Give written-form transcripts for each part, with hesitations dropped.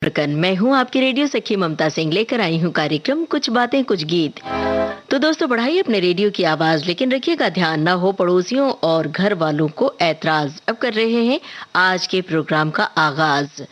धड़कन। मैं हूं आपकी रेडियो सखी ममता सिंह, लेकर आई हूं कार्यक्रम कुछ बातें कुछ गीत। तो दोस्तों, बढ़ाइए अपने रेडियो की आवाज, लेकिन रखिएगा ध्यान ना हो पड़ोसियों और घर वालों को ऐतराज। अब कर रहे हैं आज के प्रोग्राम का आगाज।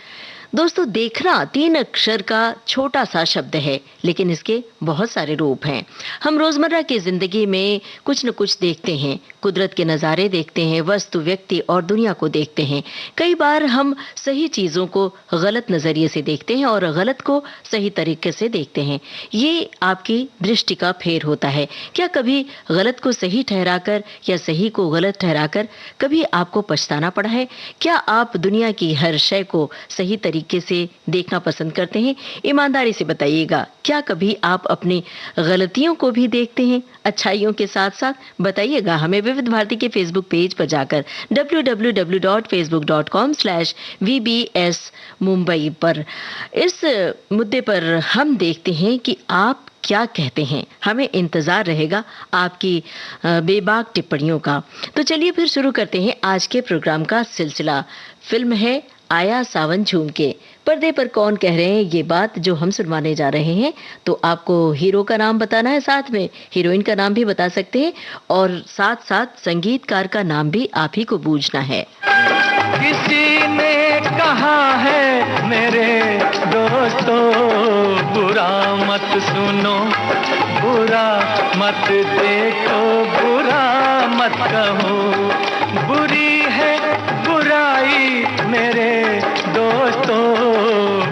दोस्तों, देखना 3 अक्षर का छोटा सा शब्द है, लेकिन इसके बहुत सारे रूप हैं। हम रोजमर्रा की जिंदगी में कुछ न कुछ देखते हैं। कुदरत के नज़ारे देखते हैं, वस्तु, व्यक्ति और दुनिया को देखते हैं। कई बार हम सही चीजों को गलत नजरिए से देखते हैं और गलत को सही तरीके से देखते हैं। ये आपकी दृष्टि का फेर होता है। क्या कभी गलत को सही ठहराकर या सही को गलत ठहराकर कभी आपको पछताना पड़ा है? क्या आप दुनिया की हर शय को सही तरीके से देखना पसंद करते हैं? ईमानदारी से बताइएगा, क्या कभी आप अपनी गलतियों को भी देखते हैं अच्छाइयों के साथ साथ? बताइएगा हमें विविध भारती के फेसबुक पेज पर जाकर www.facebook.com/vbs मुंबई पर। इस मुद्दे पर हम देखते हैं कि आप क्या कहते हैं। हमें इंतजार रहेगा आपकी बेबाक टिप्पणियों का। तो चलिए फिर शुरू करते हैं आज के प्रोग्राम का सिलसिला। फिल्म है आया सावन झूम के। पर्दे पर कौन कह रहे हैं ये बात जो हम सुनवाने जा रहे हैं। तो आपको हीरो का नाम बताना है, साथ में हीरोइन का नाम भी बता सकते हैं और साथ साथ संगीतकार का नाम भी आप ही को बूझना है। किसी ने कहा है मेरे दोस्तों, बुरा मत सुनो, बुरा मत देखो, बुरा मत कहो। बुरी है बुराई मेरे दोस्तों,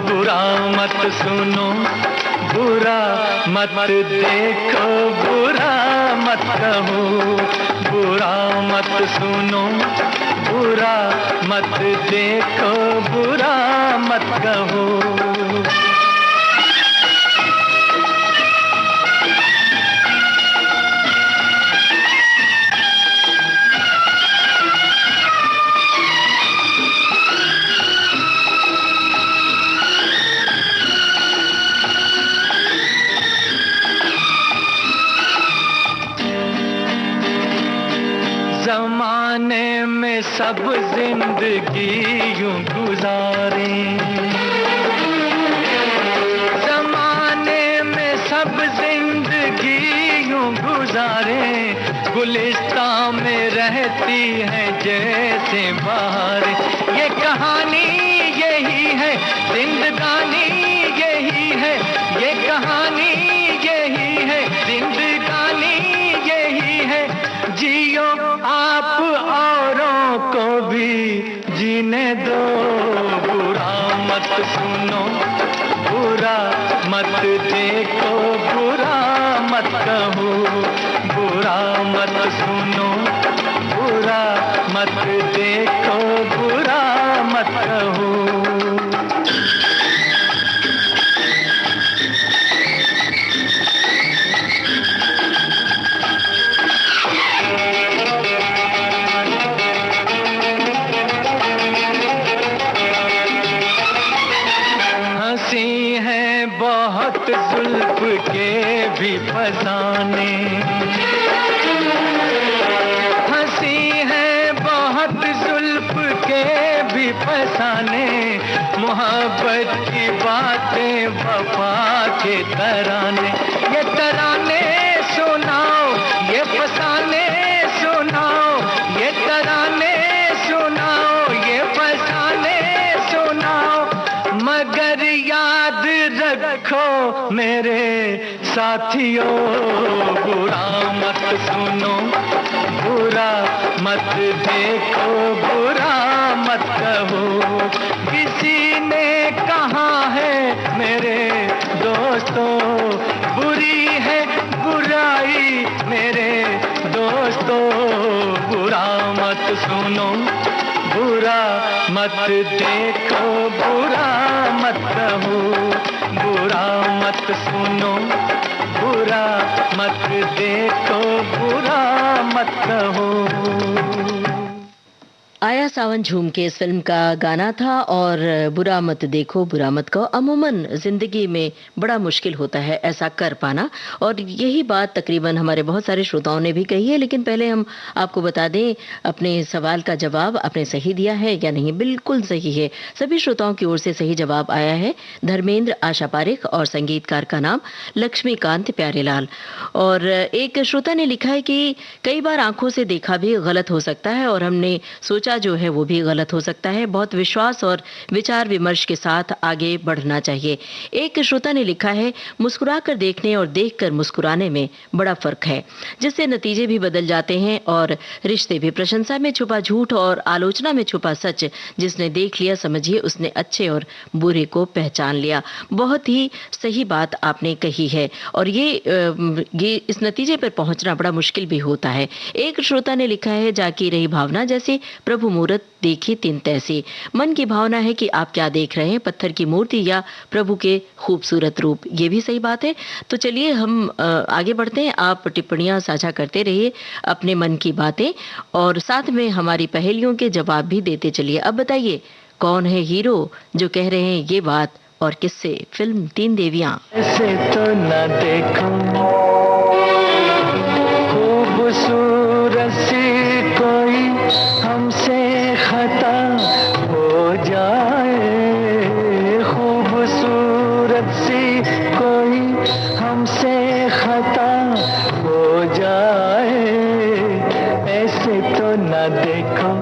बुरा मत सुनो, बुरा मत देखो, बुरा मत कहो। बुरा मत सुनो, बुरा मत देखो, बुरा मत कहो। ज़माने में सब जिंदगी यूं गुजारे, ज़माने में सब जिंदगी यूं गुजारे। गुलिस्तां में रहती है जैसे बहार। ये कहानी यही है, जिंदगानी यही है। ये कहानी यही है, जिंदगानी यही है। जियो आप औरों को भी जीने दो, बुरा मत सुनो, बुरा मत देखो, बुरा मत कहो। बुरा मत सुनो, बुरा मत देखो, बुरा मत कहो। बहुत जुल्फ के भी फसाने, हंसी है बहुत जुल्फ के भी फसाने। मोहब्बत की बातें वफा के तराने, ये तराने सुनाओ, ये फसाने सुनाओ। ये तराने सुनाओ, ये फसाने सुनाओ। मगर याद रखो मेरे साथियों, बुरा मत सुनो, बुरा मत देखो, बुरा मत कहो। किसी ने कहा है मेरे दोस्तों, बुरी है बुराई मेरे दोस्तों। बुरा मत सुनो, बुरा मत देखो, बुरा मत कहो। बुरा मत सुनो, बुरा मत देखो, बुरा मत कहो। आया सावन झूम के इस फिल्म का गाना था। और बुरा मत देखो बुरा मत कहो, अमूमन जिंदगी में बड़ा मुश्किल होता है ऐसा कर पाना, और यही बात तकरीबन हमारे बहुत सारे श्रोताओं ने भी कही है। लेकिन पहले हम आपको बता दें, अपने सवाल का जवाब आपने सही दिया है या नहीं? बिल्कुल सही है। सभी श्रोताओं की ओर से सही जवाब आया है। धर्मेंद्र, आशा पारेख और संगीतकार का नाम लक्ष्मीकांत प्यारेलाल। और एक श्रोता ने लिखा है कि कई बार आंखों से देखा भी गलत हो सकता है और हमने सोचा जो है वो भी गलत हो सकता है। बहुत विश्वास और विचार विमर्श के साथ आगे बढ़ना चाहिए। एक श्रोता ने लिखा है, मुस्कुराकर देखने और देखकर मुस्कुराने में बड़ा फर्क है, जिससे नतीजे भी बदल जाते हैं और रिश्ते भी। प्रशंसा में छुपा झूठ और आलोचना में छुपा सच जिसने देख लिया, समझिए उसने अच्छे और बुरे को पहचान लिया। बहुत ही सही बात आपने कही है, और ये इस नतीजे पर पहुंचना बड़ा मुश्किल भी होता है। एक श्रोता ने लिखा है, जाकी रही भावना जैसे प्रभु मूरत देखी तीन तैसी। मन की भावना है कि आप क्या देख रहे हैं, पत्थर की मूर्ति या प्रभु के खूबसूरत रूप। ये भी सही बात है। तो चलिए हम आगे बढ़ते हैं। आप टिप्पणियां साझा करते रहिए, अपने मन की बातें, और साथ में हमारी पहेलियों के जवाब भी देते चलिए। अब बताइए, कौन है हीरो जो कह रहे हैं ये बात और किससे? फिल्म तीन देवियां। ऐसे तो न देखो खूबसूरत सी कोई हमसे खता हो जाए, खूबसूरत सी कोई हमसे खता हो जाए, ऐसे तो न देखो।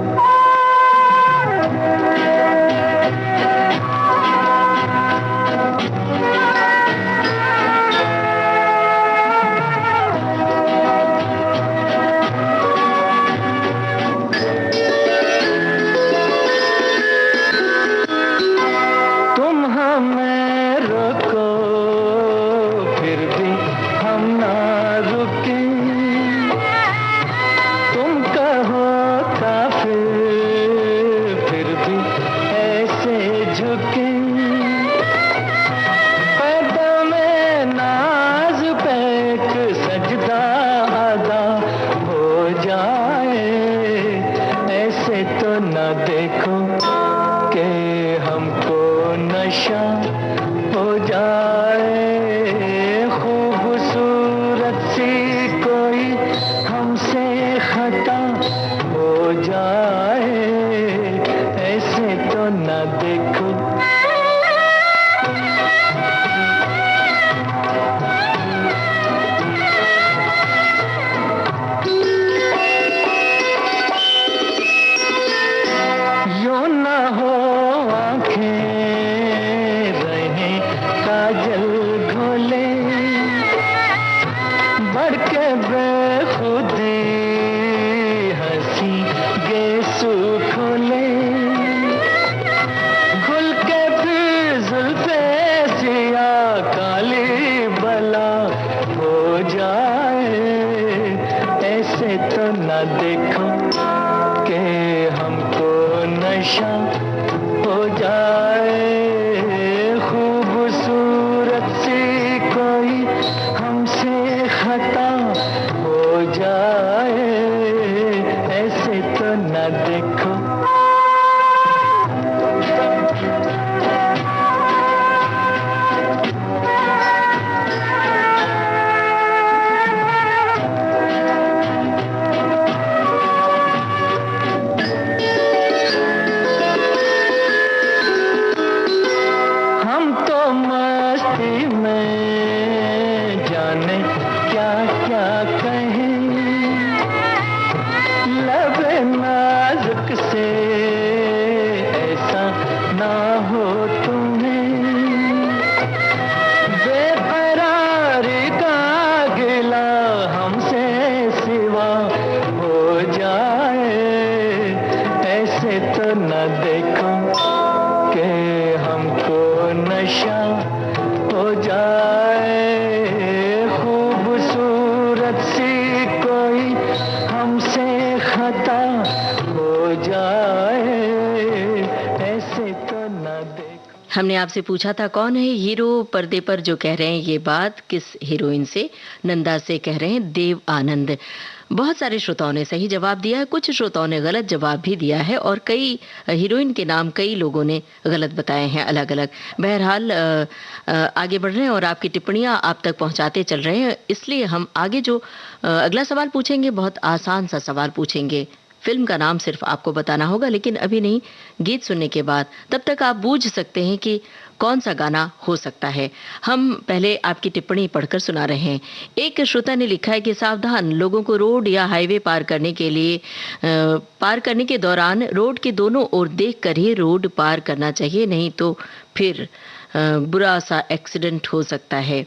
हमने आपसे पूछा था कौन है हीरो पर्दे पर जो कह रहे हैं ये बात, किस हीरोइन से? नंदा से कह रहे हैं देव आनंद। बहुत सारे श्रोताओं ने सही जवाब दिया है, कुछ श्रोताओं ने गलत जवाब भी दिया है और कई हीरोइन के नाम कई लोगों ने गलत बताए हैं अलग अलग। बहरहाल आगे बढ़ रहे हैं और आपकी टिप्पणियां आप तक पहुंचाते चल रहे हैं, इसलिए हम आगे जो अगला सवाल पूछेंगे बहुत आसान सा सवाल पूछेंगे। फिल्म का नाम सिर्फ आपको बताना होगा, लेकिन अभी नहीं, गीत सुनने के बाद। तब तक आप बूझ सकते हैं कि कौन सा गाना हो सकता है। हम पहले आपकी टिप्पणी पढ़कर सुना रहे हैं। एक श्रोता ने लिखा है कि सावधान, लोगों को रोड या हाईवे पार करने के लिए पार करने के दौरान रोड के दोनों ओर देखकर ही रोड पार करना चाहिए, नहीं तो फिर बुरा सा एक्सीडेंट हो सकता है।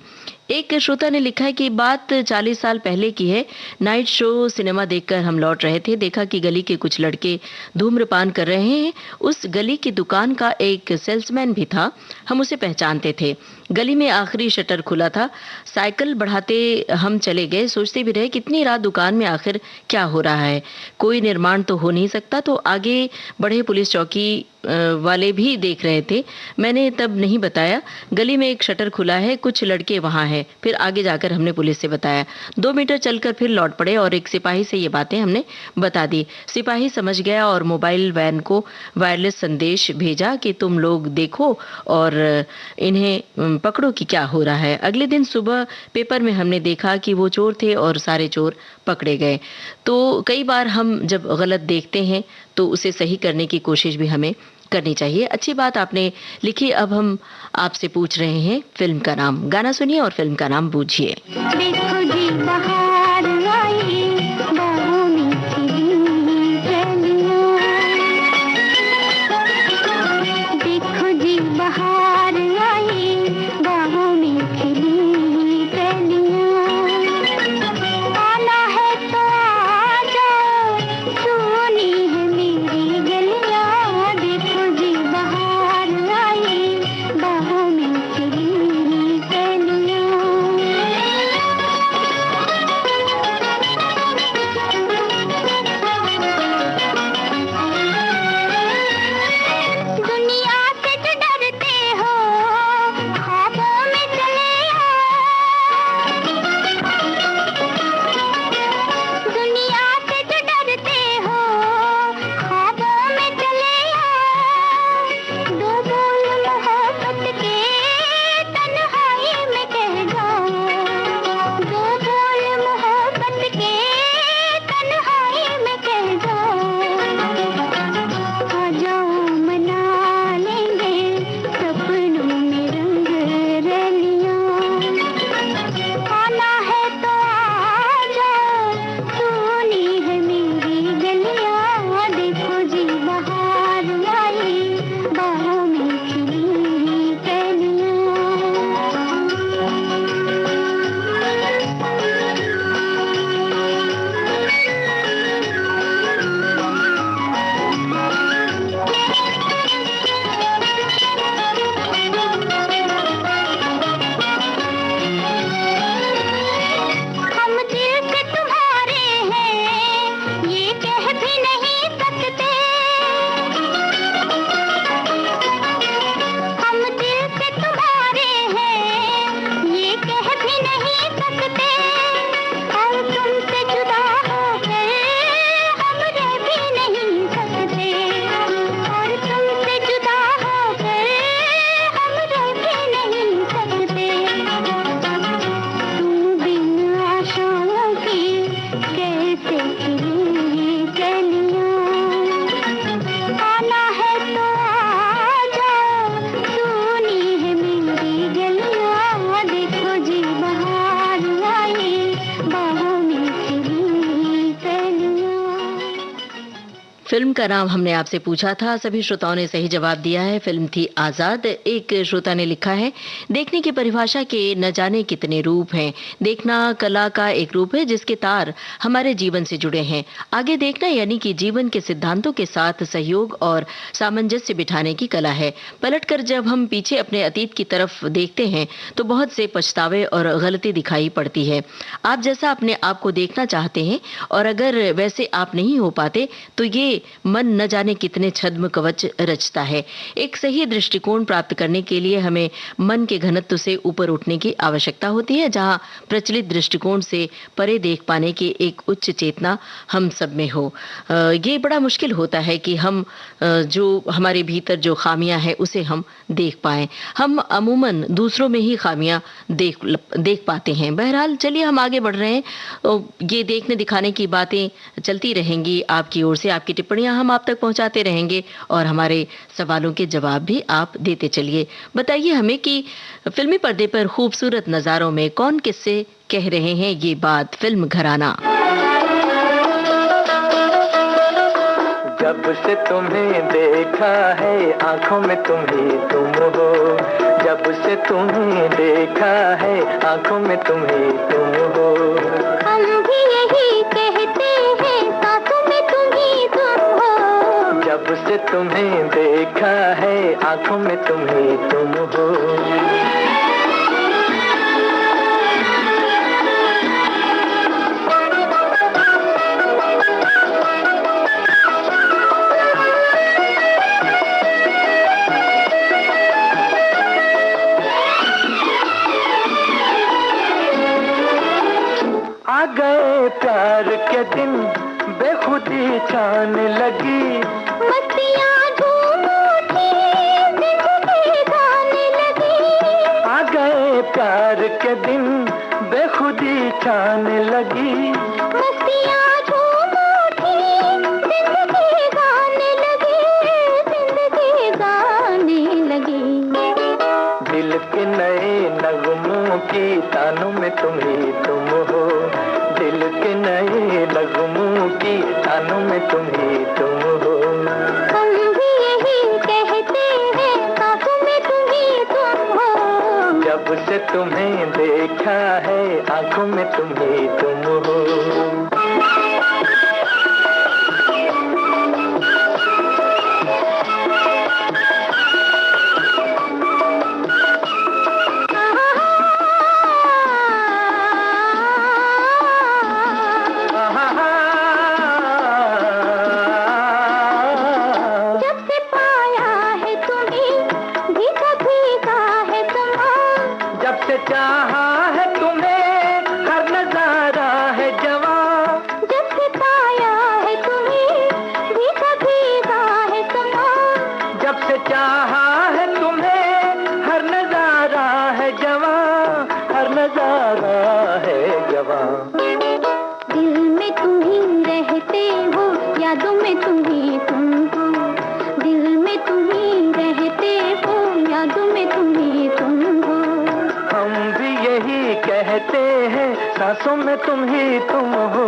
एक श्रोता ने लिखा है कि बात 40 साल पहले की है। नाइट शो सिनेमा देखकर हम लौट रहे थे, देखा कि गली के कुछ लड़के धूम्रपान कर रहे हैं। उस गली की दुकान का एक सेल्समैन भी था, हम उसे पहचानते थे। गली में आखिरी शटर खुला था, साइकिल बढ़ाते हम चले गए, सोचते भी रहे कितनी रात दुकान में आखिर क्या हो रहा है, कोई निर्माण तो हो नहीं सकता। तो आगे बढ़े, पुलिस चौकी वाले भी देख रहे थे। मैंने तब नहीं बताया, गली में एक शटर खुला है, कुछ लड़के वहां हैं। फिर आगे जाकर हमने पुलिस से बताया। 2 मीटर चलकर फिर लौट पड़े और एक सिपाही से ये बातें हमने बता दी। सिपाही समझ गया और मोबाइल वैन को वायरलेस संदेश भेजा कि तुम लोग देखो और इन्हें पकड़ो कि क्या हो रहा है। अगले दिन सुबह पेपर में हमने देखा कि वो चोर थे और सारे चोर पकड़े गए। तो कई बार हम जब गलत देखते हैं तो उसे सही करने की कोशिश भी हमें करनी चाहिए। अच्छी बात आपने लिखी। अब हम आपसे पूछ रहे हैं फिल्म का नाम। गाना सुनिए और फिल्म का नाम बूझिए। देखो जी बहार आई, बाहों में खिली कलियां। देखो जी बहार आई, बाहों में खिली कलियां। आना है तो आ जाओ, सुनी है मेरी गलियां। देखो जी बहार आई, बाहों में खिली कलियां। दुनिया से जो डरते हो, ख्वाबों में चले आओ। दुनिया से जो डरते हो, ख्वाबों में चले आओ। दो बोल मोहब्बत के तन्हाई में कह जाओ। दो बोल मोहब्बत के तन्हाई में कह जाओ। आ जाओ मना लेंगे सपनों में रंग रलियां। आना है तो आ जाओ, सुनी है मेरी गलियां। देखो जी बहार आई, बाहों में खिली कलियां। हम दिल से तुम्हारे हैं, ये कह भी नहीं सकते। हम दिल से तुम्हारे हैं, ये कह भी नहीं सकते। और तुमसे जुदा होकर हम रह भी नहीं सकते। और तुमसे जुदा होकर हम रह भी नहीं सकते। तुम बिन आशाओं की कैसे खिली कलियां। आना है तो आ जाओ, सुनी है मेरी गलियां। देखो जी बहार आई, बाहों में खिली कलियां। फिल्म का नाम हमने आपसे पूछा था, सभी श्रोताओं ने सही जवाब दिया है। फिल्म थी आजाद। एक श्रोता ने लिखा है, देखने की परिभाषा के न जाने कितने रूप हैं। देखना कला का एक रूप है जिसके तार हमारे जीवन से जुड़े हैं। आगे देखना यानी कि जीवन के सिद्धांतों के साथ सहयोग और सामंजस्य बिठाने की कला है। पलटकर जब हम पीछे अपने अतीत की तरफ देखते हैं तो बहुत से पछतावे और गलती दिखाई पड़ती है। आप जैसा अपने आप को देखना चाहते हैं और अगर वैसे आप नहीं हो पाते तो ये मन न जाने कितने छद्म कवच रचता है। एक सही दृष्टिकोण प्राप्त करने के लिए हमें मन के घनत्व से ऊपर उठने की आवश्यकता होती है, जहां प्रचलित दृष्टिकोण से परे देख पाने की एक उच्च चेतना हम सब में हो। ये बड़ा मुश्किल होता है कि हम जो हमारे भीतर जो खामियां हैं उसे हम देख पाएं। हम अमूमन दूसरों में ही खामियां देख पाते हैं। बहरहाल चलिए हम आगे बढ़ रहे हैं। ये देखने दिखाने की बातें चलती रहेंगी आपकी ओर से, आपकी टिप्पणियां हम आप तक पहुंचाते रहेंगे और हमारे सवालों के जवाब भी आप देते चलिए। बताइए हमें कि फिल्मी पर्दे पर खूबसूरत नजारों में कौन किससे कह रहे हैं ये बात। फिल्म घराना। जब से तुम्हें देखा है आंखों में तुम ही तुम हो, जब से तुम्हें देखा है आंखों में तुम ही तुम हो। हम भी यही कहते हैं सांसों में तुम ही तुम हो, जब से तुम्हें देखा है आंखों में तुम ही तुम हो। आ गए प्यार के दिन बेखुदी छाने लगी, मस्तियाँ झूम उठी जिंदगी गाने लगी। आ गए प्यार के दिन बेखुदी छाने लगी, मस्तियाँ झूम उठी जिंदगी गाने लगी, जिंदगी गाने लगी। दिल के नए नगमों की तानों में तुम ही तुम हो, दिल के नए नगमों की तानों में तुम ही तुम हो। हम भी यही कहते हैं सांसों में तुम ही तुम हो, जब से तुम्हें देखा है आंखों में तुम ही तुम हो। चाहा है तुम्हें हर नजारा है जवां, जब से पाया है तुम्हें भीगा भीगा है समा, जब से चाहा है तुम्हें हर नजारा है जवां, हर नजारा है जवां। दिल में तुम ही रहते हो, यादों में तुम ही तुम हो, दिल में तुम ही रहते हो, यादों में तुम ही तुम हो। हम भी यही कहते हैं सांसों में तुम ही तुम हो,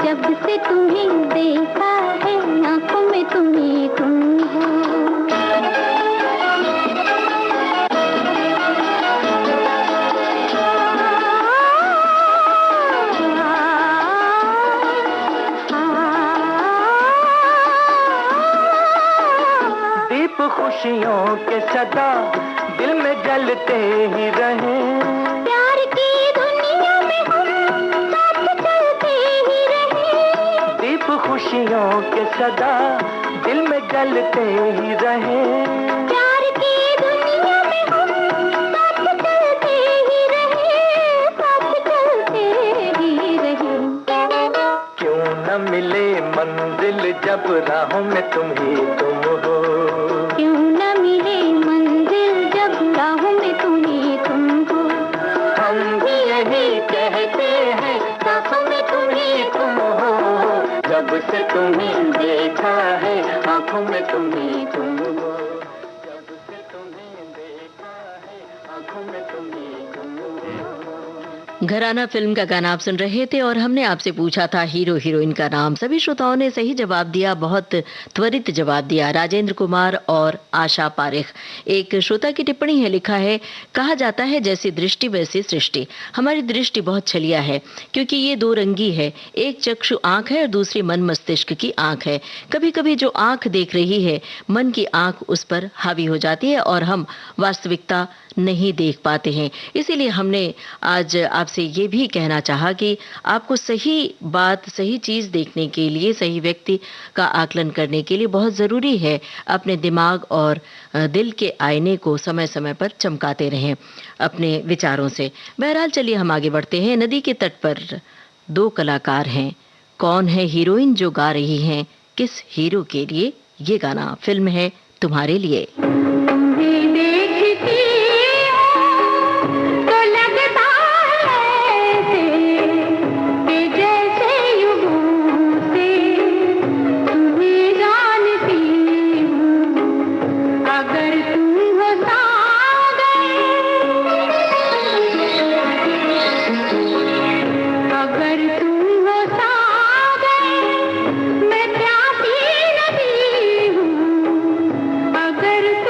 जब से तुम्हें देखा है आंखों में तुम ही तुम हो। दीप खुशियों के सदा दिल में जलते ही रहे, प्यार की दुनिया में हम साथ चलते ही रहे, दीप खुशियों के सदा दिल में जलते ही रहे, प्यार की दुनिया में हम साथ चलते ही रहे, साथ चलते ही रहे। क्यों न मिले मंजिल जब राहों में तुम ही तुम हो, क्यों न मिले मंजिल जब राहों में तुम ही तुम हो। हम भी यही कहते हैं सांसों में तुम ही तुम हो, जब से तुम्हें देखा है आंखों में तुम ही तुम हो, जब से तुम्हें देखा है आंखों में तुम ही तुम हो। घराना फिल्म का गाना आप सुन रहे थे और हमने आपसे पूछा था हीरो हीरोइन का नाम। सभी श्रोताओं ने सही जवाब दिया, बहुत त्वरित जवाब दिया। राजेंद्र कुमार और आशा पारेख। एक श्रोता की टिप्पणी है, लिखा है, कहा जाता है जैसी दृष्टि वैसी सृष्टि। हमारी दृष्टि बहुत छलिया है क्योंकि ये दो रंगी है, एक चक्षु आंख है और दूसरी मन मस्तिष्क की आंख है। कभी कभी जो आंख देख रही है मन की आंख उस पर हावी हो जाती है और हम वास्तविकता नहीं देख पाते हैं। इसीलिए हमने आज आपसे ये भी कहना चाहा कि आपको सही बात, सही चीज़ देखने के लिए, सही व्यक्ति का आकलन करने के लिए बहुत ज़रूरी है अपने दिमाग और दिल के आईने को समय समय पर चमकाते रहें अपने विचारों से। बहरहाल चलिए हम आगे बढ़ते हैं। नदी के तट पर दो कलाकार हैं, कौन है हीरोइन जो गा रही हैं, किस हीरो के लिए ये गाना? फिल्म है तुम्हारे लिए। अगर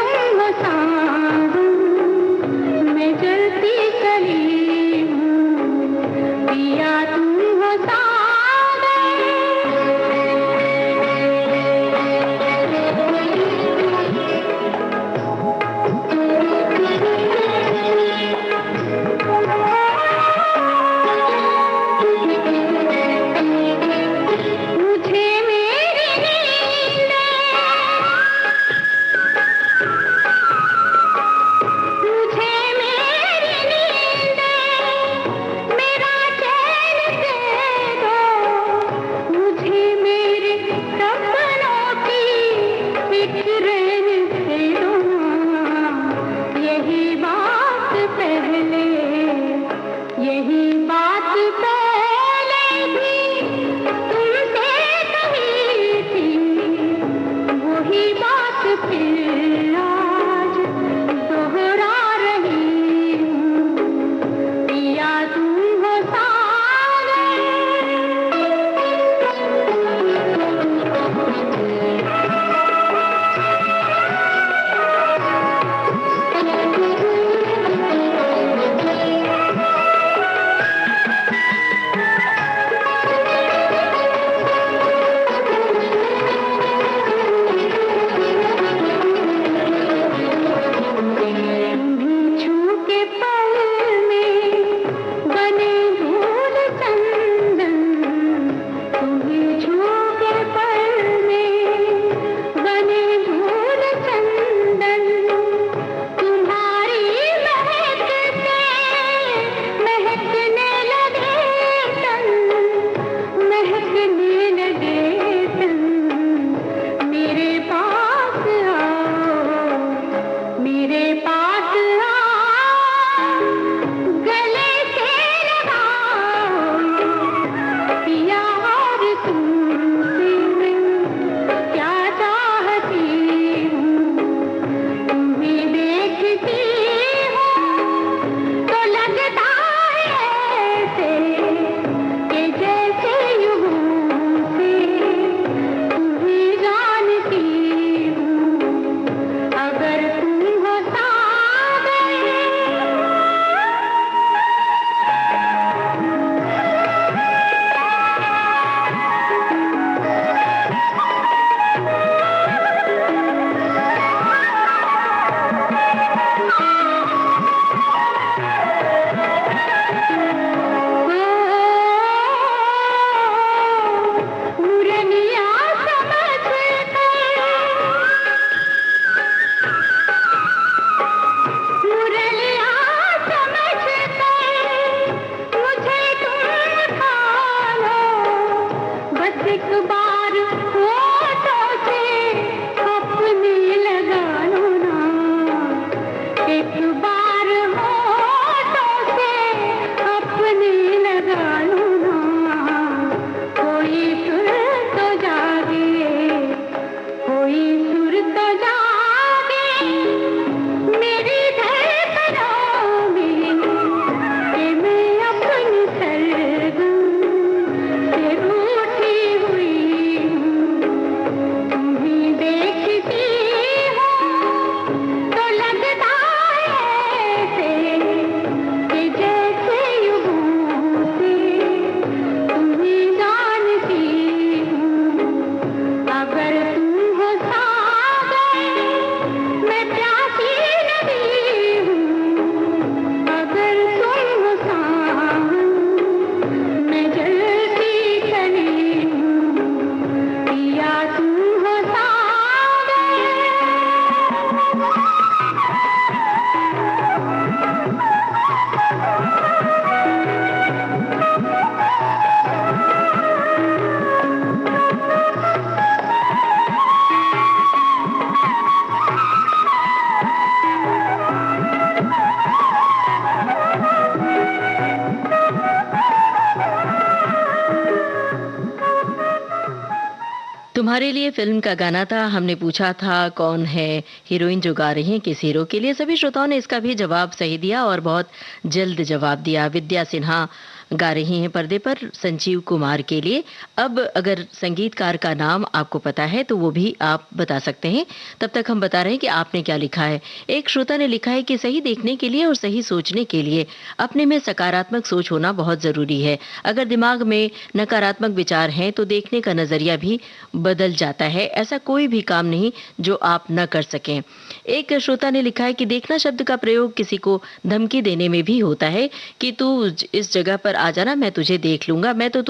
तुम्हारे लिए फिल्म का गाना था। हमने पूछा था कौन है हीरोइन जो गा रही है किस हीरो के लिए। सभी श्रोताओं ने इसका भी जवाब सही दिया और बहुत जल्द जवाब दिया। विद्या सिन्हा गा रही हैं पर्दे पर संजीव कुमार के लिए। अब अगर संगीतकार का नाम आपको पता है तो वो भी आप बता सकते हैं। तब तक हम बता रहे हैं कि आपने क्या लिखा है। एक श्रोता ने लिखा है कि सही देखने के लिए और सही सोचने के लिए अपने में सकारात्मक सोच होना बहुत जरूरी है। अगर दिमाग में नकारात्मक विचार हैं तो देखने का नजरिया भी बदल जाता है। ऐसा कोई भी काम नहीं जो आप न कर सकें। एक श्रोता ने लिखा है कि देखना शब्द का प्रयोग किसी को धमकी देने में भी होता है कि तू इस जगह पर आ जाना, मैं तुझे देख लूंगा, मैं तो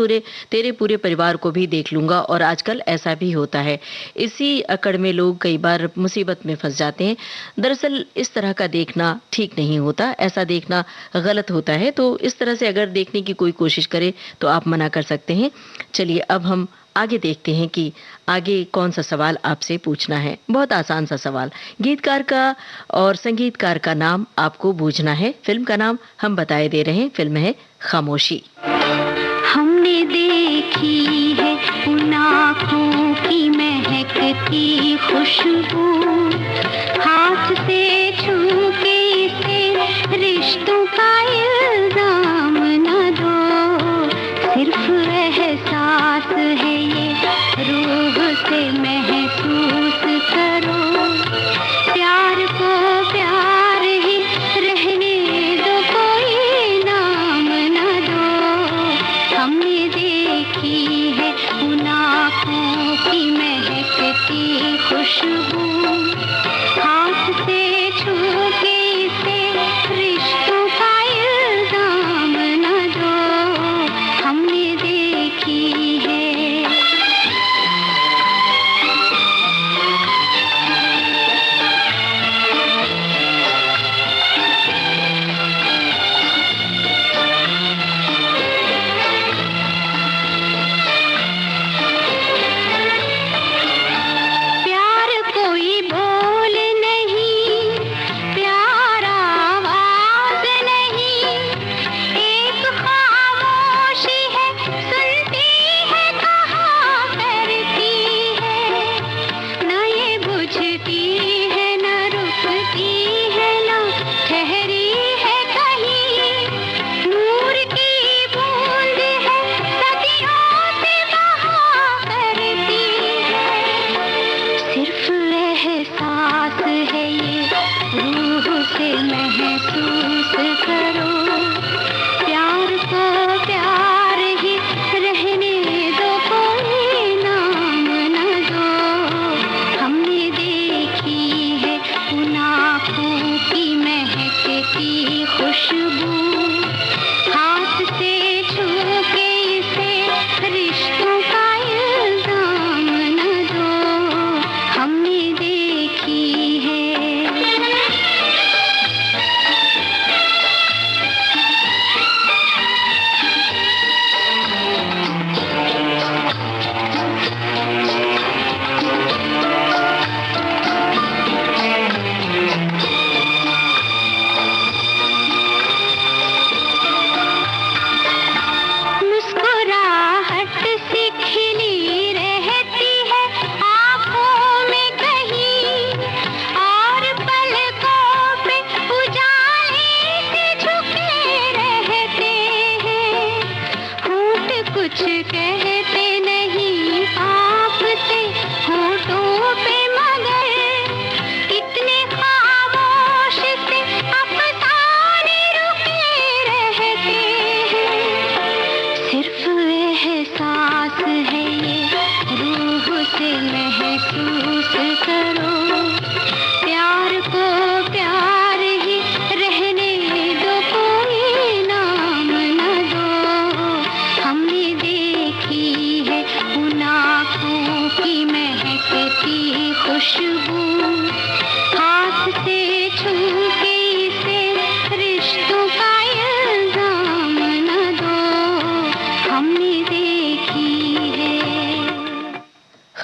तेरे पूरे परिवार को भी देख लूंगा। और आजकल ऐसा भी होता है। इसी अकड़ में लोग कई बार मुसीबत में फंस जाते हैं। दरअसल इस तरह का देखना ठीक नहीं होता, ऐसा देखना गलत होता है। तो इस तरह से अगर देखने की कोई कोशिश करे तो आप मना कर सकते हैं। चलिए अब हम आगे देखते हैं कि आगे कौन सा सवाल आपसे पूछना है। बहुत आसान सा सवाल। गीतकार का और संगीतकार का नाम आपको बूझना है। फिल्म का नाम हम बताए दे रहे हैं। फिल्म है खामोशी। हमने देखी है उन आँखों की महकती खुशबू, हाथ से छू के इसे रिश्तों का इल्जाम न दो। सिर्फ एहसास है ये, रूह से महसूस करो। प्यार को प्यार ही रहने दो, कोई नाम न दो। हमने देखी है उन आँखों की महकती खुशबू, हाथ से छू के इसे रिश्तों का इल्जाम न दो। हमने देखी है। प्यार कोई बोल नहीं, प्यार आवाज नहीं, एक खामोशी है, सुनती है कहा करती है। न ये बुझती है, न रुकती है, न ठहरी है कहीं। नूर की बूंद है, सदियों से बहा करती है। सिर्फ एहसास है ये, रूह से महसूस करो। प्यार को प्यार ही रहने दो, कोई नाम न दो। हमने देखी है उन आँखों की महकती खुशबू, हाथ से छू के इसे रिश्तों का इल्जाम न दो। हमने देखी है।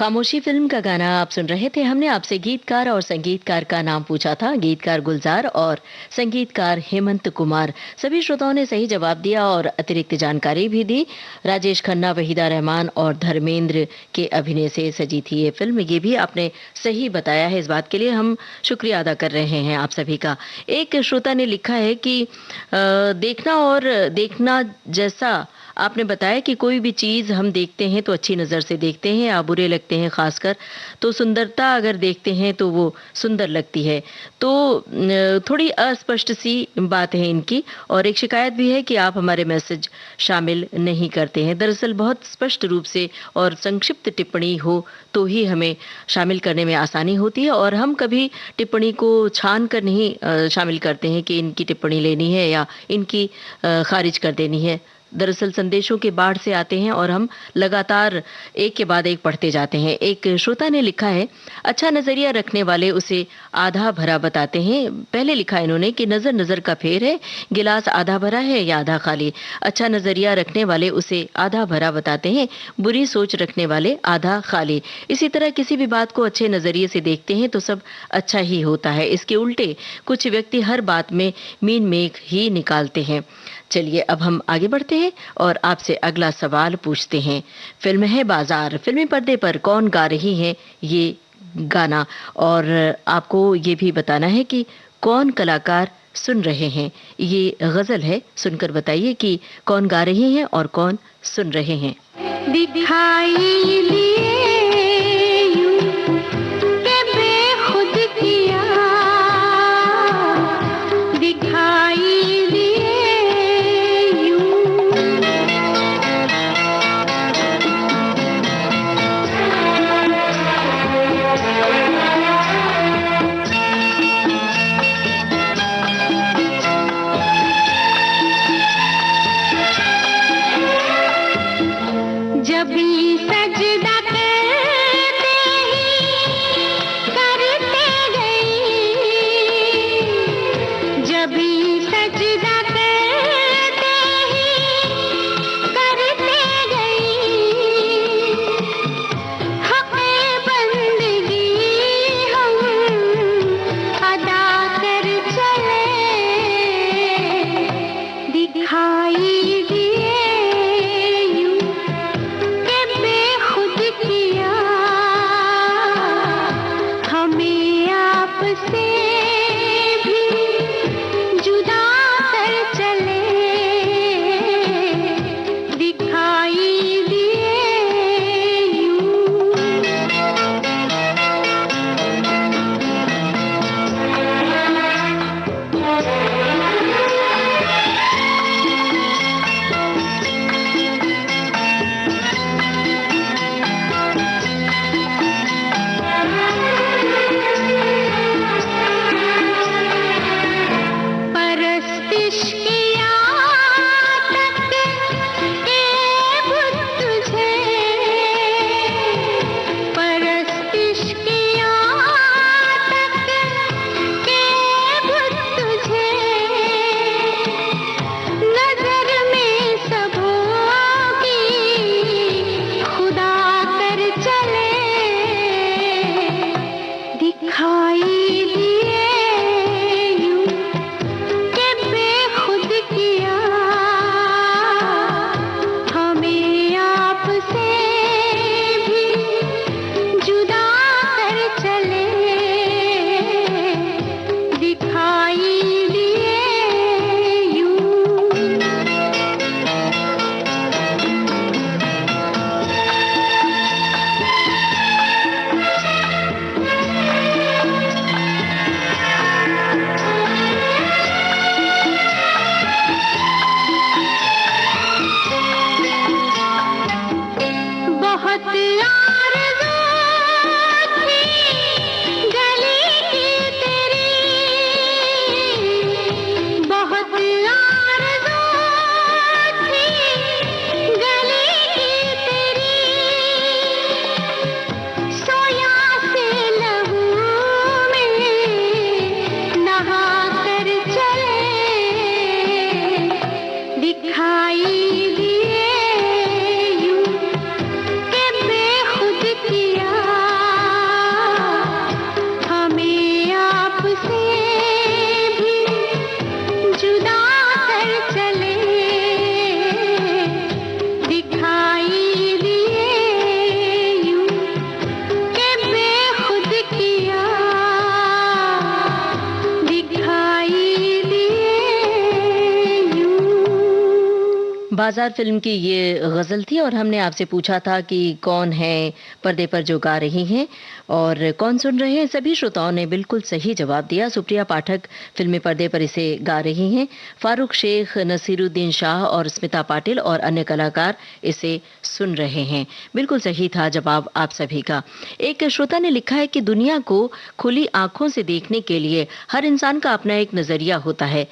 खामोशी फिल्म का गाना आप सुन रहे थे। हमने आपसे गीतकार और संगीतकार का नाम पूछा था, गीतकार गुलजार और संगीतकार हेमंत कुमार। सभी श्रोताओं ने सही जवाब दिया और अतिरिक्त जानकारी भी दी। राजेश खन्ना, वहीदा रहमान और धर्मेंद्र के अभिनय से सजी थी ये फिल्म। ये भी आपने सही बताया है, इस बात के लिए हम शुक्रिया अदा कर रहे हैं आप सभी का। एक श्रोता ने लिखा है कि देखना और देखना जैसा आपने बताया कि कोई भी चीज हम देखते हैं तो अच्छी नजर से देखते हैं या बुरे लगते हैं, खासकर तो सुंदरता अगर देखते हैं तो वो सुंदर लगती है। तो थोड़ी अस्पष्ट सी बात है इनकी, और एक शिकायत भी है कि आप हमारे मैसेज शामिल नहीं करते हैं। दरअसल बहुत स्पष्ट रूप से और संक्षिप्त टिप्पणी हो तो ही हमें शामिल करने में आसानी होती है, और हम कभी टिप्पणी को छान कर नहीं शामिल करते हैं कि इनकी टिप्पणी लेनी है या इनकी खारिज कर देनी है। दरअसल संदेशों के बाढ़ से आते हैं और हम लगातार एक के बाद एक पढ़ते जाते हैं। एक श्रोता ने लिखा है, अच्छा नजरिया रखने वाले उसे आधा भरा बताते हैं। पहले लिखा इन्होंने कि नजर नजर का फेर है, गिलास आधा भरा है या आधा खाली। अच्छा नजरिया रखने वाले उसे आधा भरा बताते हैं, बुरी सोच रखने वाले आधा खाली। इसी तरह किसी भी बात को अच्छे नजरिए से देखते हैं तो सब अच्छा ही होता है। इसके उल्टे कुछ व्यक्ति हर बात में मीन मेघ ही निकालते हैं। चलिए अब हम आगे बढ़ते हैं और आपसे अगला सवाल पूछते हैं। फिल्म है बाजार, फिल्मी पर्दे पर कौन गा रही है ये गाना, और आपको ये भी बताना है कि कौन कलाकार सुन रहे हैं। ये गजल है, सुनकर बताइए कि कौन गा रही हैं और कौन सुन रहे हैं। दिखाई लिए यूं के बेखुद किया, दिखाई जब सजदा के बाजार फिल्म की ये गजल थी और हमने आपसे पूछा था कि कौन है पर्दे पर जो गा रही हैं और कौन सुन रहे हैं। सभी श्रोताओं ने बिल्कुल सही जवाब दिया। सुप्रिया पाठक फिल्मी पर्दे पर इसे गा रही हैं। फारूक शेख, नसीरुद्दीन शाह और स्मिता पाटिल और अन्य कलाकार इसे सुन रहे हैं। बिल्कुल सही था जवाब आप सभी का। एक श्रोता ने लिखा है कि दुनिया को खुली आंखों से देखने के लिए हर इंसान का अपना एक नजरिया होता है।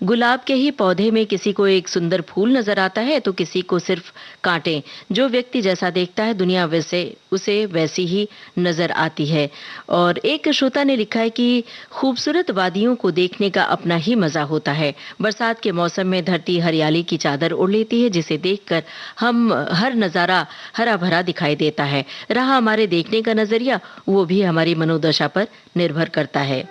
गुलाब के ही पौधे में किसी को एक सुंदर फूल नजर आता है तो किसी को सिर्फ कांटे। जो व्यक्ति जैसा देखता है दुनिया वैसे उसे वैसी ही नजर आती है। और एक श्रोता ने लिखा है कि खूबसूरत वादियों को देखने का अपना ही मजा होता है। बरसात के मौसम में धरती हरियाली की चादर ओढ़ लेती है जिसे देखकर हम हर नजारा हरा भरा दिखाई देता है। रहा हमारे देखने का नजरिया, वो भी हमारी मनोदशा पर निर्भर करता है।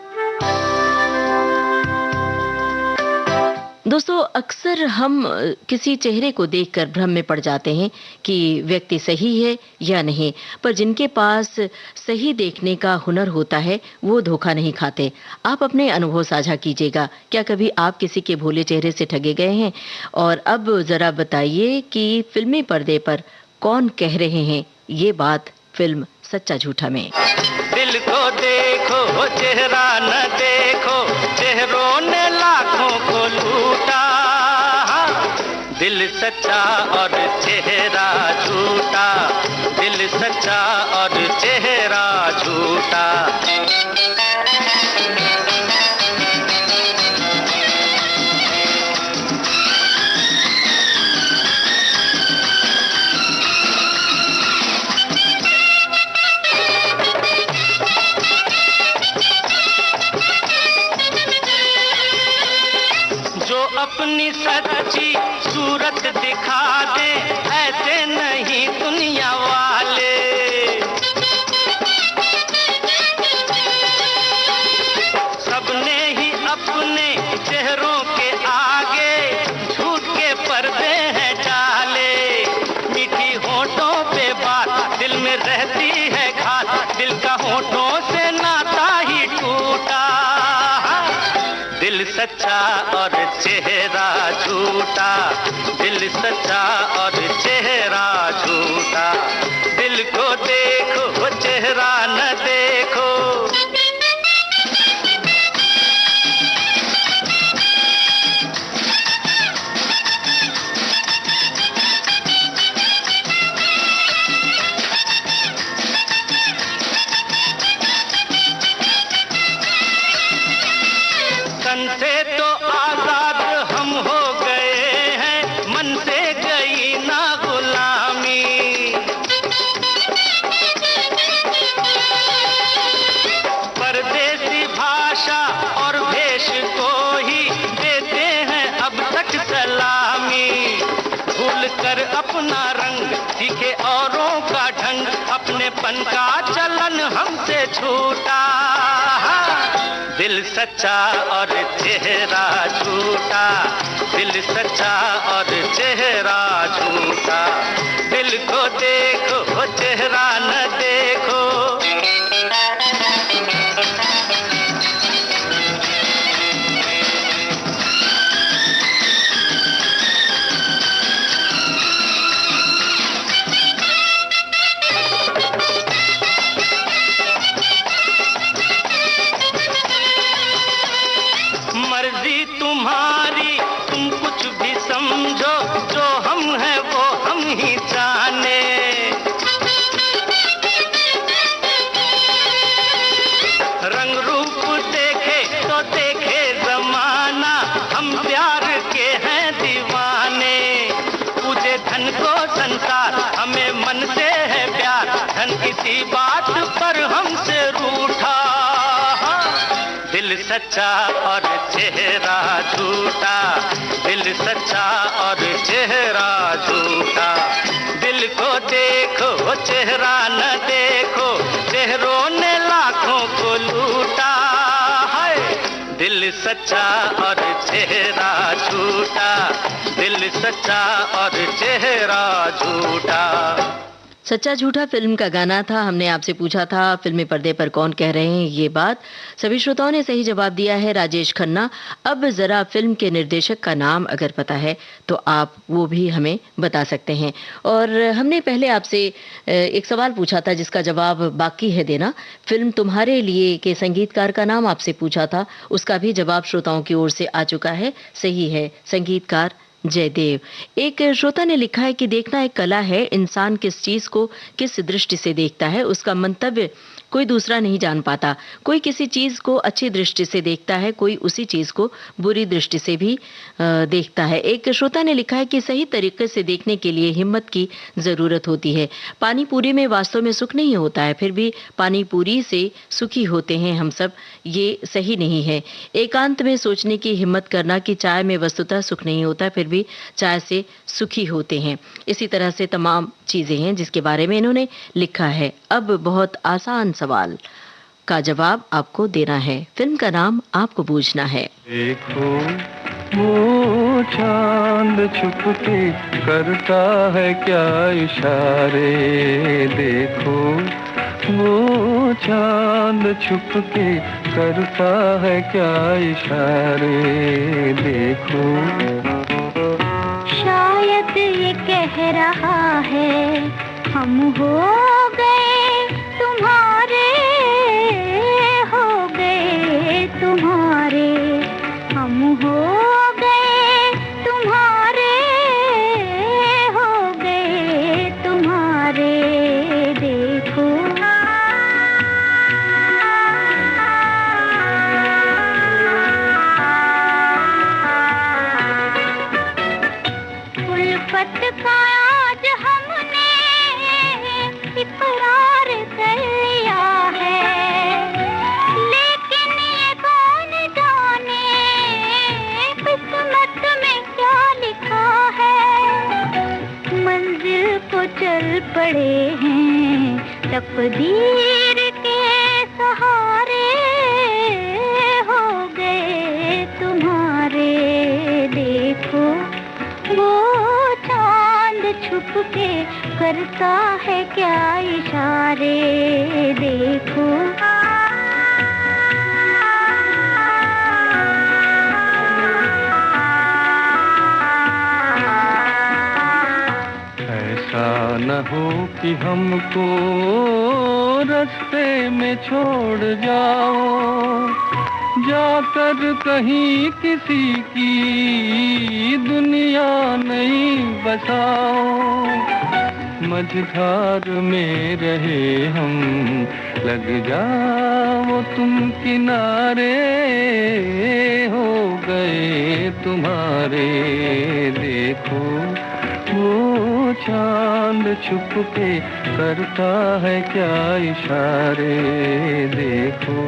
दोस्तों, अक्सर हम किसी चेहरे को देखकर भ्रम में पड़ जाते हैं कि व्यक्ति सही है या नहीं, पर जिनके पास सही देखने का हुनर होता है वो धोखा नहीं खाते। आप अपने अनुभव साझा कीजिएगा। क्या कभी आप किसी के भोले चेहरे से ठगे गए हैं? और अब जरा बताइए कि फिल्मी पर्दे पर कौन कह रहे हैं ये बात फिल्म सच्चा झूठा में। दिल को देखो चेहरा न देखो, चेहरों ने लाखों को लूटा। दिल सच्चा और चेहरा झूठा, दिल सच्चा और चेहरा झूठा। अपनी सच्ची सूरत दिखा दे, ऐसे नहीं दुनिया वाले। सबने ही अपने चेहरों के आगे झूठ के पर्दे हैं डाले। मीठी होठों पे बात दिल में रहती है घात, दिल का होठों से नाता ही टूटा। दिल सच्चा और चेहरा झूठा, दिल सच्चा और चेहरा झूठा। दिल को देखो चेहरा न देखो। तन से तो आजाद हम हो गए हैं, मन से गई ना गुलामी। परदेसी भाषा और भेष को ही देते हैं अब तक सलामी। भूल कर अपना रंग सीखे औरों का ढंग, अपनेपन का चलन हमसे छूटा। दिल सच्चा और चेहरा झूठा, दिल सच्चा और चेहरा झूठा। दिल को देखो चेहरा न देखो। मर्जी तुम्हारी, तुम कुछ भी समझो, जो हम हैं वो हम ही जाने। रंग रूप देखे तो देखे जमाना, हम प्यार के हैं दीवाने। पूजे धन को संसार, हमें मन से है प्यार, धन किसी बात पर हमसे रूठा। दिल सच्चा और चेहरा झूठा, दिल सच्चा और चेहरा झूठा। दिल को देखो चेहरा न देखो, चेहरों ने लाखों को लूटा। है दिल सच्चा और चेहरा झूठा, दिल सच्चा और चेहरा झूठा। सच्चा झूठा फिल्म का गाना था। हमने आपसे पूछा था फिल्मी पर्दे पर कौन कह रहे हैं ये बात। सभी श्रोताओं ने सही जवाब दिया है, राजेश खन्ना। अब जरा फिल्म के निर्देशक का नाम अगर पता है तो आप वो भी हमें बता सकते हैं। और हमने पहले आपसे एक सवाल पूछा था जिसका जवाब बाकी है देना। फिल्म तुम्हारे लिए के संगीतकार का नाम आपसे पूछा था, उसका भी जवाब श्रोताओं की ओर से आ चुका है। सही है, संगीतकार जयदेव। एक श्रोता ने लिखा है कि देखना एक कला है, इंसान किस चीज को किस दृष्टि से देखता है उसका मंतव्य कोई दूसरा नहीं जान पाता। कोई किसी चीज को अच्छी दृष्टि से देखता है, कोई उसी चीज को बुरी दृष्टि से भी देखता है। एक श्रोता ने लिखा है कि सही तरीके से देखने के लिए हिम्मत की जरूरत होती है। पानी पूरी में वास्तव में सुख नहीं होता है, फिर भी पानी पूरी से सुखी होते हैं हम सब, ये सही नहीं है। एकांत में सोचने की हिम्मत करना कि चाय में वस्तुतः सुख नहीं होता, फिर भी चाय से सुखी होते हैं। इसी तरह से तमाम चीजें हैं जिसके बारे में इन्होंने लिखा है। अब बहुत आसान सवाल का जवाब आपको देना है, फिल्म का नाम आपको बूझना है। देखो वो चांद छुप के करता है क्या इशारे, देखो वो चांद छुप के करता है क्या इशारे, देखो शायद ये कह रहा है हम हो गए तुम्हारे, हो गए तुम्हारे, हम हो गए तुम्हारे, हो गए तुम्हारे, देखो उल्फत का आज हमने इकरार कर लिया है, लेकिन ये कौन जाने किस्मत में क्या लिखा है। मंजिल को चल पड़े हैं तकदीर के सहारे, हो गए तुम्हारे, देखो वो चांद छुप के करता है क्या इशारे, देखो ऐसा न हो कि हमको रास्ते में छोड़ जाओ, जाकर कहीं किसी की दुनिया नहीं बसाओ, मझधार में रहे हम लग जाओ तुम किनारे, हो गए तुम्हारे, देखो वो चांद छुप के करता है क्या इशारे, देखो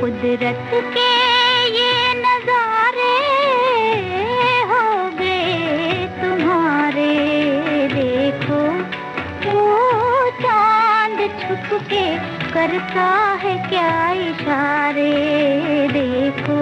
कुदरत के ये नजारे, हो गए तुम्हारे, देखो वो चांद छुप के करता है क्या इशारे, देखो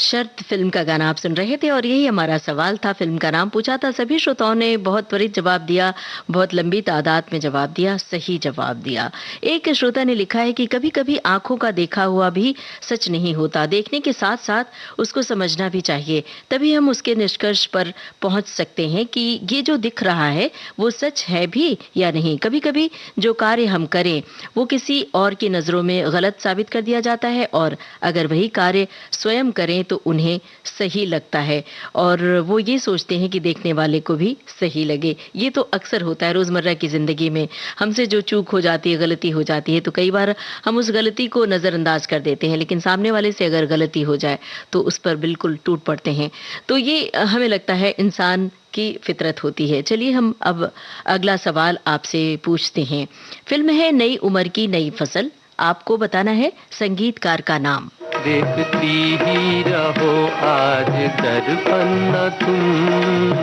शर्त फिल्म का गाना आप सुन रहे थे और यही हमारा सवाल था। फिल्म का नाम पूछा था, सभी श्रोताओं ने बहुत त्वरित जवाब दिया, बहुत लंबी तादाद में जवाब दिया, सही जवाब दिया। एक श्रोता ने लिखा है कि कभी कभी आंखों का देखा हुआ भी सच नहीं होता, देखने के साथ साथ उसको समझना भी चाहिए, तभी हम उसके निष्कर्ष पर पहुंच सकते हैं कि ये जो दिख रहा है वो सच है भी या नहीं। कभी कभी जो कार्य हम करें वो किसी और की नजरों में गलत साबित कर दिया जाता है, और अगर वही कार्य स्वयं करें तो उन्हें सही लगता है और वो ये सोचते हैं कि देखने वाले को भी सही लगे। ये तो अक्सर होता है रोजमर्रा की जिंदगी में, हमसे जो चूक हो जाती है, गलती हो जाती है, तो कई बार हम उस गलती को नजरअंदाज कर देते हैं, लेकिन सामने वाले से अगर गलती हो जाए तो उस पर बिल्कुल टूट पड़ते हैं। तो ये हमें लगता है इंसान की फितरत होती है। चलिए हम अब अगला सवाल आपसे पूछते हैं। फिल्म है नई उम्र की नई फसल, आपको बताना है संगीतकार का नाम। देखती ही रहो आज दर्पण न तुम,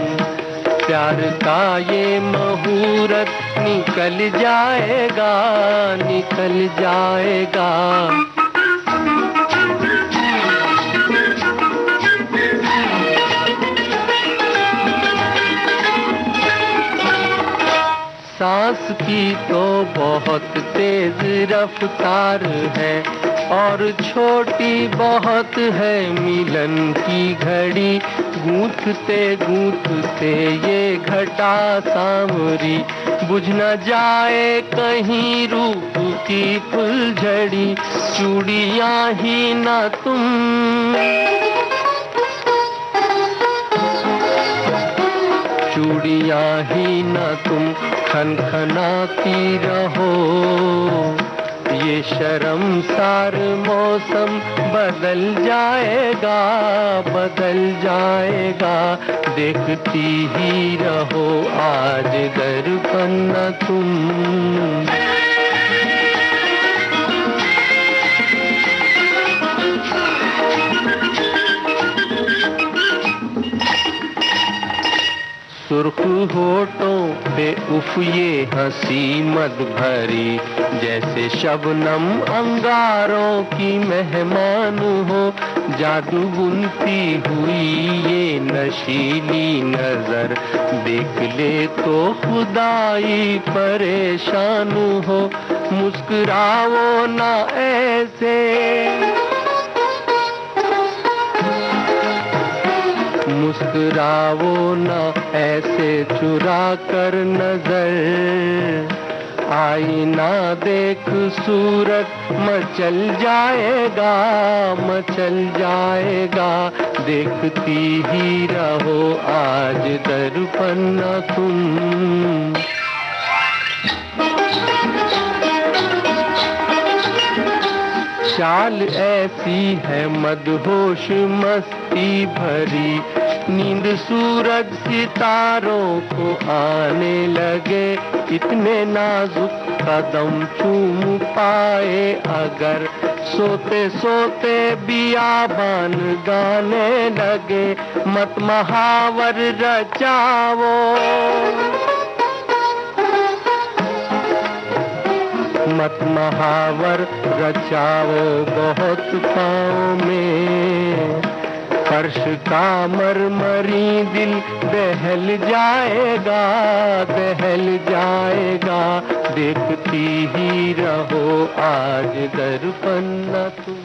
प्यार का ये मुहूर्त निकल जाएगा, निकल जाएगा। सांस की तो बहुत तेज रफ्तार है और छोटी बहुत है मिलन की घड़ी, गूंथते गूंथते ये घटा सांवरी, बुझ न जाए कहीं रूप की फुलझड़ी, चूड़ियां ही ना तुम, चूड़ियां ही ना तुम खनखनाती रहो, ये शर्मसार मौसम बदल जाएगा, बदल जाएगा। देखती ही रहो आज दर्पण न तुम। सुर्ख होठों पे उफ ये हंसी मद भरी, जैसे शबनम अंगारों की मेहमान हो, जादू बुनती हुई ये नशीली नजर, देख ले तो खुदाई परेशान हो, मुस्कुराओ ना ऐसे, मुस्कुराओ ना ऐसे चुरा कर नजर, आईना देख सूरत मचल जाएगा, मचल जाएगा। देखती ही रहो आज दर्पण न तुम। चाल ऐसी है मदहोश मस्ती भरी, नींद सूरज सितारों को आने लगे, इतने नाजुक कदम चूम पाए अगर, सोते सोते बियाबान गाने लगे, मत महावर रचाओ, मत महावर रचाओ बहुत पाँव में, फर्श का मरमरी दिल दहल जाएगा, दहल जाएगा। देखती ही रहो आज दर्पण न तुम।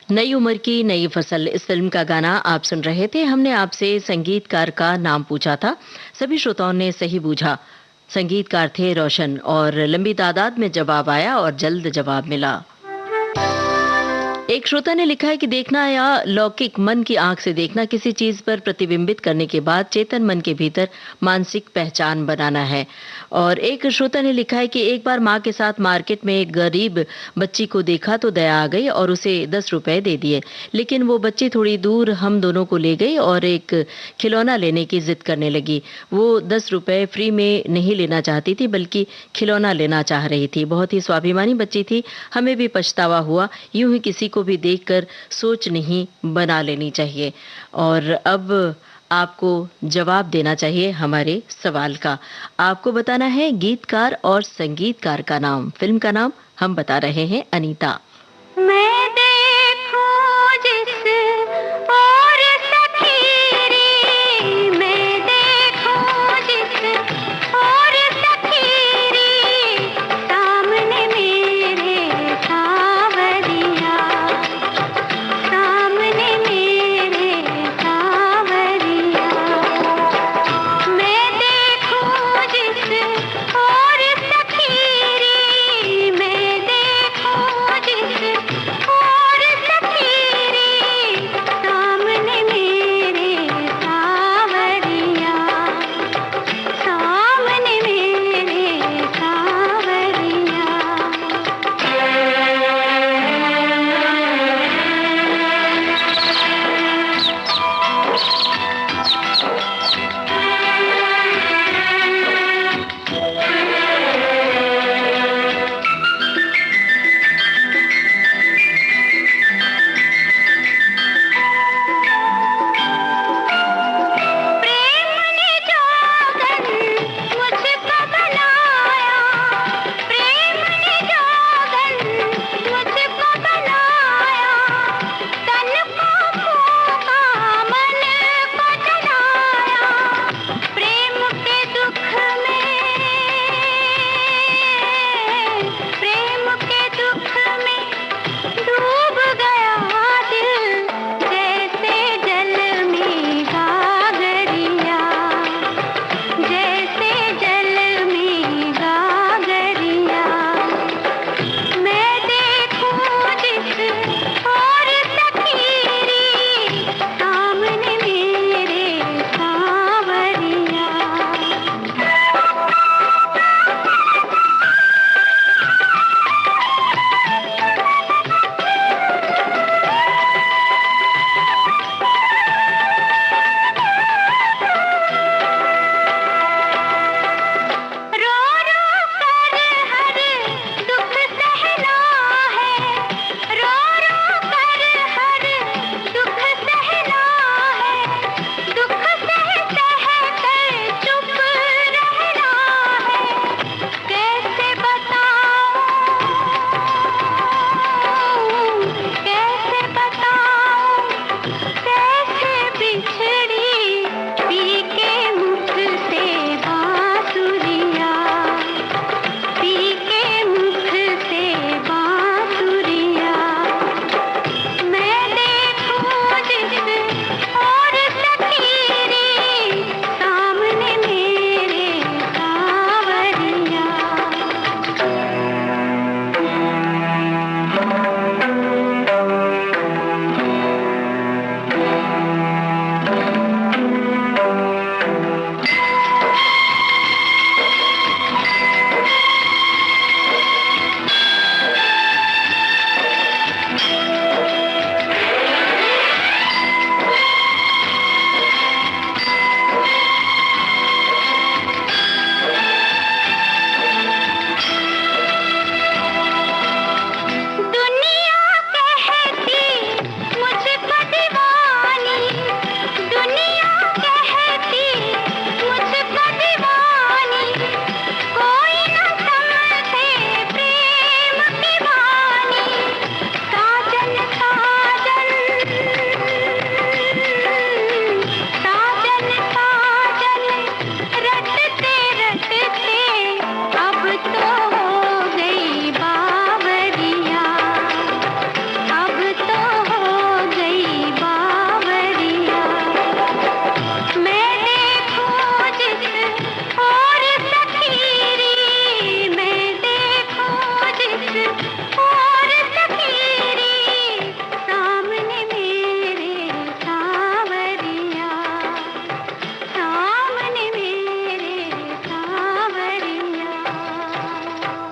नई उम्र की नई फसल, इस फिल्म का गाना आप सुन रहे थे। हमने आपसे संगीतकार का नाम पूछा था, सभी श्रोताओं ने सही बूझा। संगीतकार थे रोशन और लंबी तादाद में जवाब आया और जल्द जवाब मिला। एक श्रोता ने लिखा है कि देखना या लौकिक मन की आंख से देखना, किसी चीज पर प्रतिबिंबित करने के बाद चेतन मन के भीतर मानसिक पहचान बनाना है। और एक श्रोता ने लिखा है कि एक बार माँ के साथ मार्केट में एक गरीब बच्ची को देखा तो दया आ गई और उसे 10 रुपए दे दिए, लेकिन वो बच्ची थोड़ी दूर हम दोनों को ले गई और एक खिलौना लेने की जिद करने लगी। वो 10 रुपए फ्री में नहीं लेना चाहती थी बल्कि खिलौना लेना चाह रही थी। बहुत ही स्वाभिमानी बच्ची थी, हमें भी पछतावा हुआ। यूं ही किसी को भी देखकर सोच नहीं बना लेनी चाहिए। और अब आपको जवाब देना चाहिए हमारे सवाल का। आपको बताना है गीतकार और संगीतकार का नाम। फिल्म का नाम हम बता रहे हैं अनीता। मैं देखूं जिस और सखीरी, मैं देखूं जिस और सखीरी, सामने मेरे सावरिया, सामने मेरे सावरिया। मैं देखूं जिस और सखीरी, मैं देखूं जिस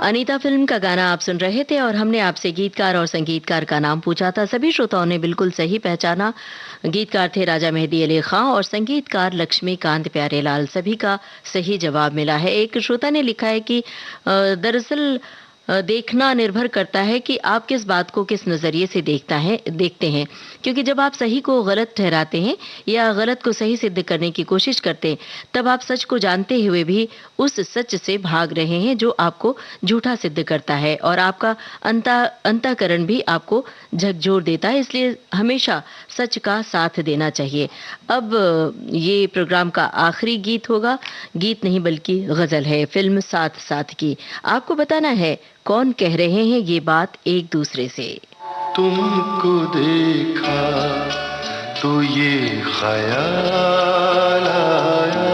अनीता फिल्म का गाना आप सुन रहे थे और हमने आपसे गीतकार और संगीतकार का नाम पूछा था। सभी श्रोताओं ने बिल्कुल सही पहचाना। गीतकार थे राजा मेहदी अली खां और संगीतकार लक्ष्मीकांत प्यारेलाल। सभी का सही जवाब मिला है। एक श्रोता ने लिखा है कि दरअसल देखना निर्भर करता है कि आप किस बात को किस नज़रिए से देखते हैं, क्योंकि जब आप सही को गलत ठहराते हैं या गलत को सही सिद्ध करने की कोशिश करते हैं, तब आप सच को जानते हुए भी उस सच से भाग रहे हैं जो आपको झूठा सिद्ध करता है और आपका अंतःकरण भी आपको झकझोर देता है। इसलिए हमेशा सच का साथ देना चाहिए। अब ये प्रोग्राम का आखिरी गीत होगा। गीत नहीं बल्कि गजल है, फिल्म साथ साथ की। आपको बताना है कौन कह रहे हैं ये बात एक दूसरे से। तुमको देखा तो ये ख्याल आया,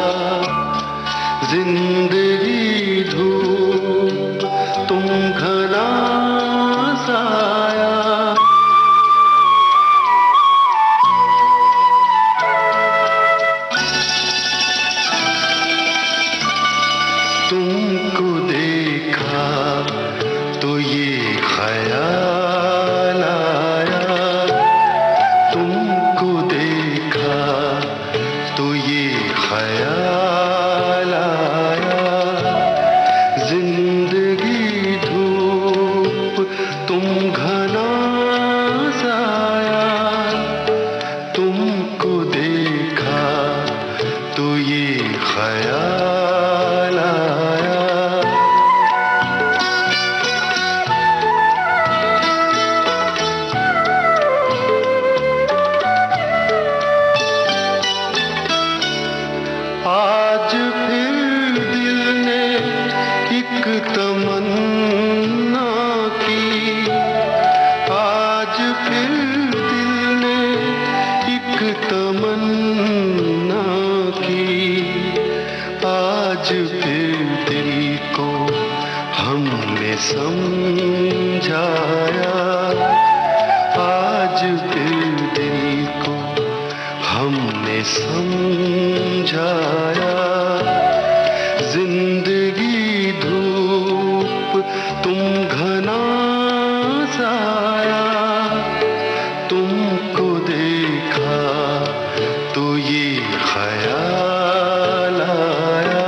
जिंदगी धूप तुम घना साया। तुमको देखा तो ये ख्याल आया, तुमको देखा तो ये ख्याल आया, जिंदगी धूप तुम घना साया। तुमको देखा तो ये ख्याल आया। आज फिर दिल ने एक तमन्ना की, आज फिर दिल ने एक तमन्ना की, आज फिर दिल को हमने समझाया, आज फिर दिल को हमने समझाया। जिंदगी धूप तुम घना साया, तुमको देखा तो ये ख्याल आया।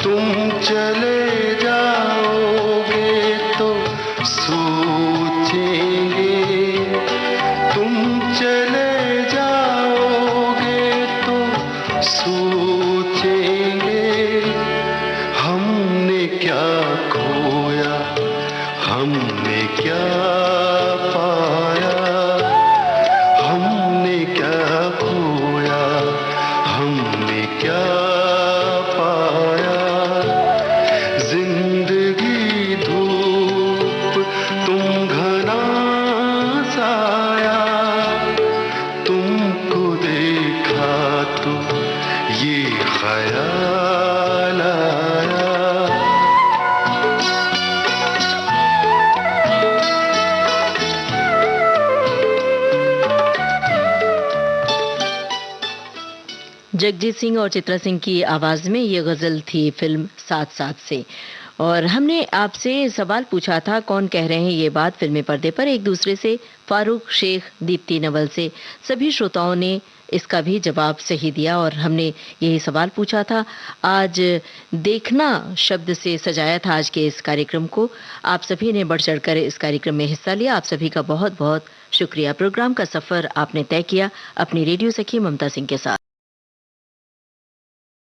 तुम चले जाओगे तो सोचेंगे, तुम चले जाओगे तो सोचेंगे, हमने क्या खोया, हमने क्या पाया, हमने क्या खोया, हमने क्या पाया। जिंदगी धूप तुम घना साया, तुमको देखा तो ये ख्याल आया। जगजीत सिंह और चित्रा सिंह की आवाज में ये गजल थी फिल्म साथ साथ से। और हमने आपसे सवाल पूछा था कौन कह रहे हैं ये बात फिल्मी पर्दे पर एक दूसरे से। फारूक शेख, दीप्ति नवल से सभी श्रोताओं ने इसका भी जवाब सही दिया और हमने यही सवाल पूछा था। आज देखना शब्द से सजाया था आज के इस कार्यक्रम को। आप सभी ने बढ़ चढ़कर इस कार्यक्रम में हिस्सा लिया। आप सभी का बहुत बहुत शुक्रिया। प्रोग्राम का सफर आपने तय किया अपनी रेडियो सखी ममता सिंह के साथ।